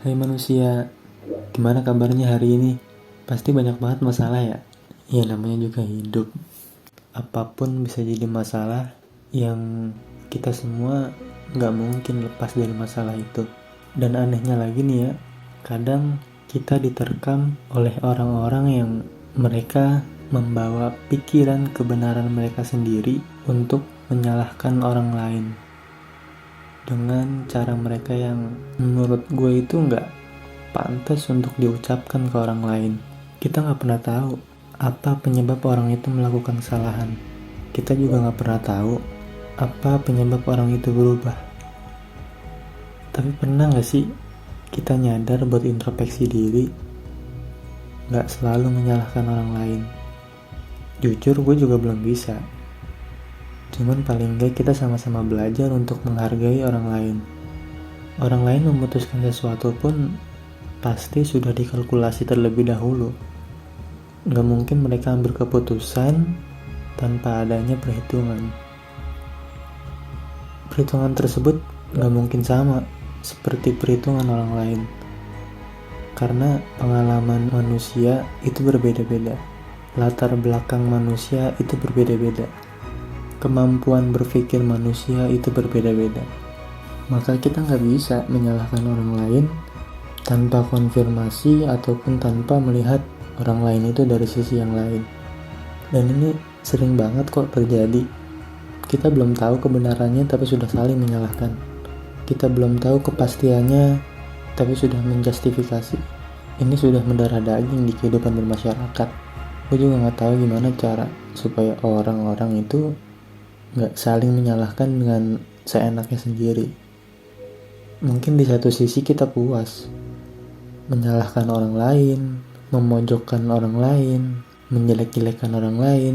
Hai manusia, gimana kabarnya hari ini? Pasti banyak banget masalah ya? Ya namanya juga hidup. Apapun bisa jadi masalah yang kita semua nggak mungkin lepas dari masalah itu. Dan anehnya lagi nih ya, kadang kita diterkam oleh orang-orang yang mereka membawa pikiran kebenaran mereka sendiri untuk menyalahkan orang lain dengan cara mereka yang menurut gue itu nggak pantas untuk diucapkan ke orang lain. Kita nggak pernah tahu apa penyebab orang itu melakukan kesalahan. Kita juga nggak pernah tahu apa penyebab orang itu berubah. Tapi pernah nggak sih kita nyadar buat introspeksi diri, nggak selalu menyalahkan orang lain? Jujur gue juga belum bisa. Cuman paling nggak kita sama-sama belajar untuk menghargai orang lain. Orang lain memutuskan sesuatu pun pasti sudah dikalkulasi terlebih dahulu. Nggak mungkin mereka ambil keputusan tanpa adanya perhitungan. Perhitungan tersebut nggak mungkin sama seperti perhitungan orang lain. Karena pengalaman manusia itu berbeda-beda. Latar belakang manusia itu berbeda-beda. Kemampuan berpikir manusia itu berbeda-beda. Maka kita nggak bisa menyalahkan orang lain tanpa konfirmasi ataupun tanpa melihat orang lain itu dari sisi yang lain. Dan ini sering banget kok terjadi. Kita belum tahu kebenarannya tapi sudah saling menyalahkan. Kita belum tahu kepastiannya tapi sudah menjustifikasi. Ini sudah mendarah daging di kehidupan bermasyarakat. Gue juga nggak tahu gimana cara supaya orang-orang itu nggak saling menyalahkan dengan seenaknya sendiri. Mungkin di satu sisi kita puas menyalahkan orang lain, memojokkan orang lain, menjelek-jelekan orang lain,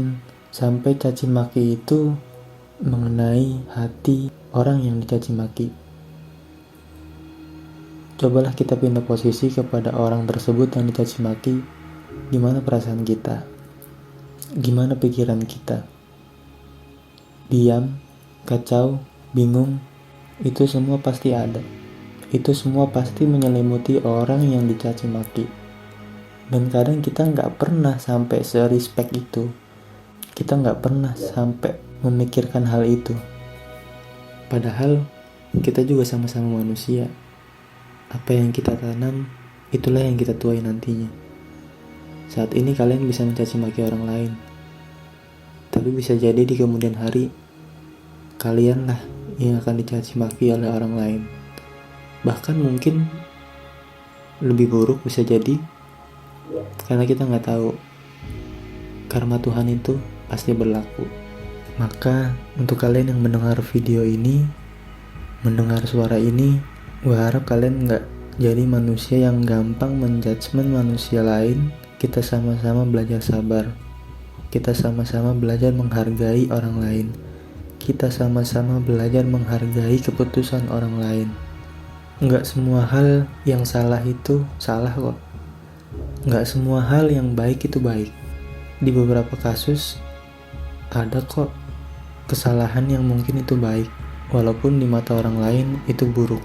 sampai caci maki itu mengenai hati orang yang dicaci maki. Cobalah kita pindah posisi kepada orang tersebut yang dicaci maki. Gimana perasaan kita? Gimana pikiran kita? Diam, kacau, bingung, itu semua pasti ada. Itu semua pasti menyelimuti orang yang dicaci maki. Dan kadang kita nggak pernah sampai se-respect itu. Kita nggak pernah sampai memikirkan hal itu. Padahal kita juga sama-sama manusia. Apa yang kita tanam, itulah yang kita tuai nantinya. Saat ini kalian bisa mencaci maki orang lain. Tapi bisa jadi di kemudian hari, kalianlah yang akan dicaci maki oleh orang lain. Bahkan mungkin lebih buruk bisa jadi, karena kita nggak tahu karma Tuhan itu pasti berlaku. Maka untuk kalian yang mendengar video ini, mendengar suara ini, gue harap kalian nggak jadi manusia yang gampang menjudgment manusia lain. Kita sama-sama belajar sabar. Kita sama-sama belajar menghargai orang lain. Kita sama-sama belajar menghargai keputusan orang lain. Nggak semua hal yang salah itu salah kok. Nggak semua hal yang baik itu baik. Di beberapa kasus ada kok kesalahan yang mungkin itu baik, walaupun di mata orang lain itu buruk.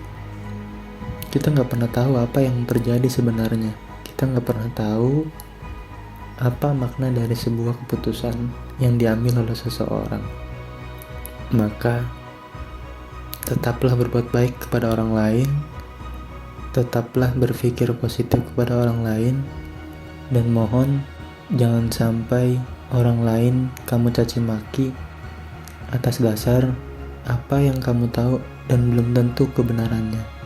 Kita nggak pernah tahu apa yang terjadi sebenarnya. Kita nggak pernah tahu apa makna dari sebuah keputusan yang diambil oleh seseorang. Maka tetaplah berbuat baik kepada orang lain, tetaplah berpikir positif kepada orang lain, dan mohon jangan sampai orang lain kamu caci maki atas dasar apa yang kamu tahu dan belum tentu kebenarannya.